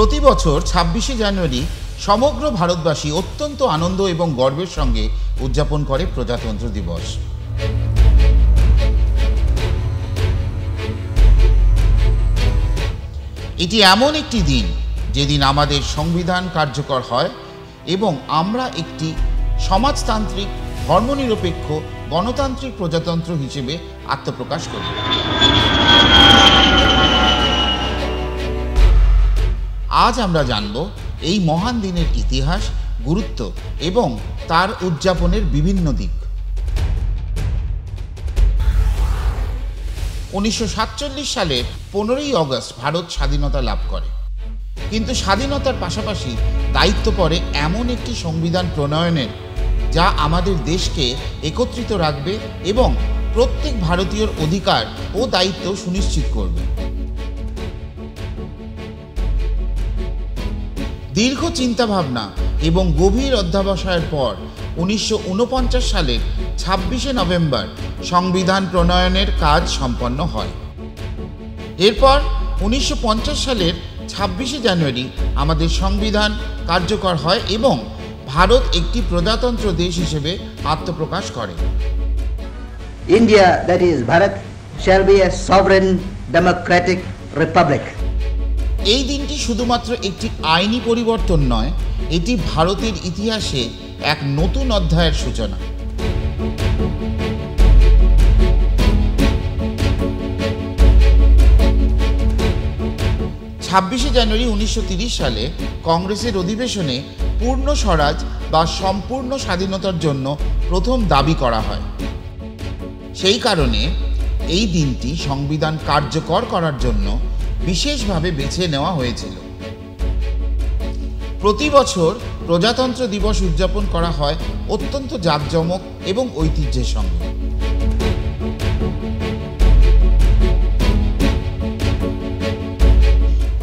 প্রতি বছর ২৬শে জানুয়ারি সমগ্র ভারতবাসী অত্যন্ত আনন্দ এবং গর্বের সঙ্গে উদযাপন করে প্রজাতন্ত্র দিবস। এটি এমন একটি দিন যেদিন আমাদের সংবিধান কার্যকর হয় এবং আমরা একটি সমাজতান্ত্রিক, ধর্মনিরপেক্ষ, গণতান্ত্রিক প্রজাতন্ত্র হিসেবে আত্মপ্রকাশ করি। আজ আমরা জানব এই মহান দিনের ইতিহাস, গুরুত্ব এবং তার উদযাপনের বিভিন্ন দিক। ১৯৪৭ সালের ১৫ই অগস্ট ভারত স্বাধীনতা লাভ করে, কিন্তু স্বাধীনতার পাশাপাশি দায়িত্ব পড়ে এমন একটি সংবিধান প্রণয়নের, যা আমাদের দেশকে একত্রিত রাখবে এবং প্রত্যেক ভারতীয়র অধিকার ও দায়িত্ব সুনিশ্চিত করবে। দীর্ঘ চিন্তাভাবনা এবং গভীর অধ্যবসায়ের পর ১৯৪৯ সালের ২৬শে নভেম্বর সংবিধান প্রণয়নের কাজ সম্পন্ন হয়। এরপর ১৯৫০ সালের ২৬শে জানুয়ারি আমাদের সংবিধান কার্যকর হয় এবং ভারত একটি প্রজাতন্ত্র দেশ হিসেবে আত্মপ্রকাশ করে। India, that is Bharat, shall be a sovereign democratic republic. এই দিনটি শুধুমাত্র একটি আইনি পরিবর্তন নয়, এটি ভারতের ইতিহাসে এক নতুন অধ্যায়ের সূচনা। ছাব্বিশে জানুয়ারি ১৯৩০ সালে কংগ্রেসের অধিবেশনে পূর্ণ স্বরাজ বা সম্পূর্ণ স্বাধীনতার জন্য প্রথম দাবি করা হয়। সেই কারণে এই দিনটি সংবিধান কার্যকর করার জন্য বিশেষভাবে বেছে নেওয়া হয়েছিল। প্রতি বছর প্রজাতন্ত্র দিবস উদযাপন করা হয় অত্যন্ত জাঁকজমক এবং ঐতিহ্যের সঙ্গে।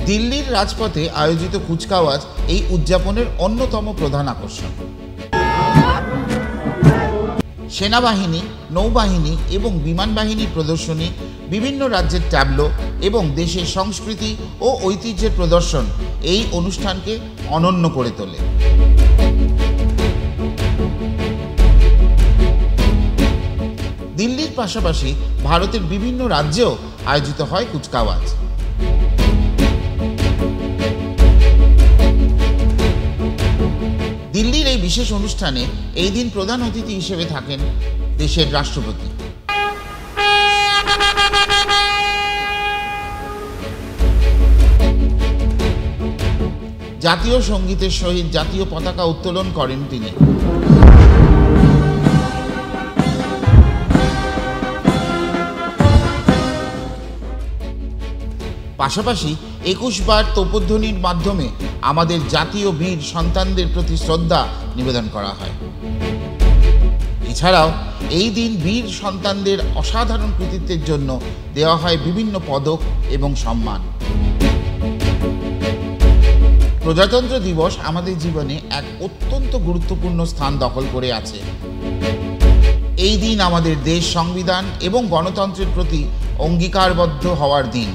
দিল্লির রাজপথে আয়োজিত কুচকাওয়াজ এই উদযাপনের অন্যতম প্রধান আকর্ষণ। সেনাবাহিনী, নৌবাহিনী এবং বিমান বাহিনীর প্রদর্শনী, বিভিন্ন রাজ্যের ট্যাবলো এবং দেশের সংস্কৃতি ও ঐতিহ্যের প্রদর্শন এই অনুষ্ঠানকে অনন্য করে তোলে। দিল্লির পাশাপাশি ভারতের বিভিন্ন রাজ্যেও আয়োজিত হয় কুচকাওয়াজ। দিল্লির এই বিশেষ অনুষ্ঠানে এই দিন প্রধান অতিথি হিসেবে থাকেন দেশের রাষ্ট্রপতি। জাতীয় সঙ্গীতের সহিত জাতীয় পতাকা উত্তোলন করেন তিনি। পাশাপাশি ২১ বার তোপধ্বনির মাধ্যমে আমাদের জাতীয় বীর সন্তানদের প্রতি শ্রদ্ধা নিবেদন করা হয়। এছাড়াও এই দিন বীর সন্তানদের অসাধারণ কৃতিত্বের জন্য দেওয়া হয় বিভিন্ন পদক এবং সম্মান। প্রজাতন্ত্র দিবস আমাদের জীবনে এক অত্যন্ত গুরুত্বপূর্ণ স্থান দখল করে আছে। এই দিন আমাদের দেশ সংবিধান এবং গণতন্ত্রের প্রতি অঙ্গীকারবদ্ধ হওয়ার দিন।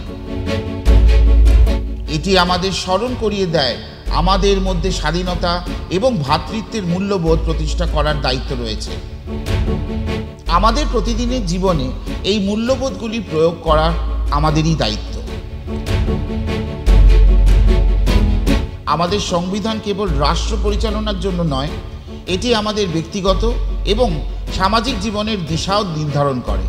এটি আমাদের স্মরণ করিয়ে দেয় আমাদের মধ্যে স্বাধীনতা এবং ভ্রাতৃত্বের মূল্যবোধ প্রতিষ্ঠা করার দায়িত্ব রয়েছে। আমাদের প্রতিদিনের জীবনে এই মূল্যবোধগুলি প্রয়োগ করা আমাদেরই দায়িত্ব। আমাদের সংবিধান কেবল রাষ্ট্র পরিচালনার জন্য নয়, এটি আমাদের ব্যক্তিগত এবং সামাজিক জীবনের দিশাও নির্ধারণ করে।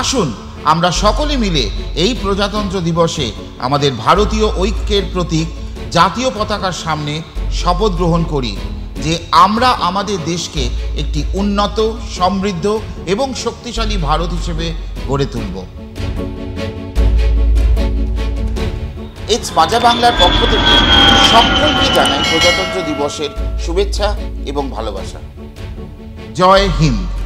আসুন আমরা সকলে মিলে এই প্রজাতন্ত্র দিবসে আমাদের ভারতীয় ঐক্যের প্রতীক জাতীয় পতাকার সামনে শপথ গ্রহণ করি যে আমরা আমাদের দেশকে একটি উন্নত, সমৃদ্ধ এবং শক্তিশালী ভারত হিসেবে গড়ে তুলব। ইটস মাজা বাংলার পক্ষ থেকে সকলকে জানাই প্রজাতন্ত্র দিবসের শুভেচ্ছা এবং ভালোবাসা। জয় হিন্দ।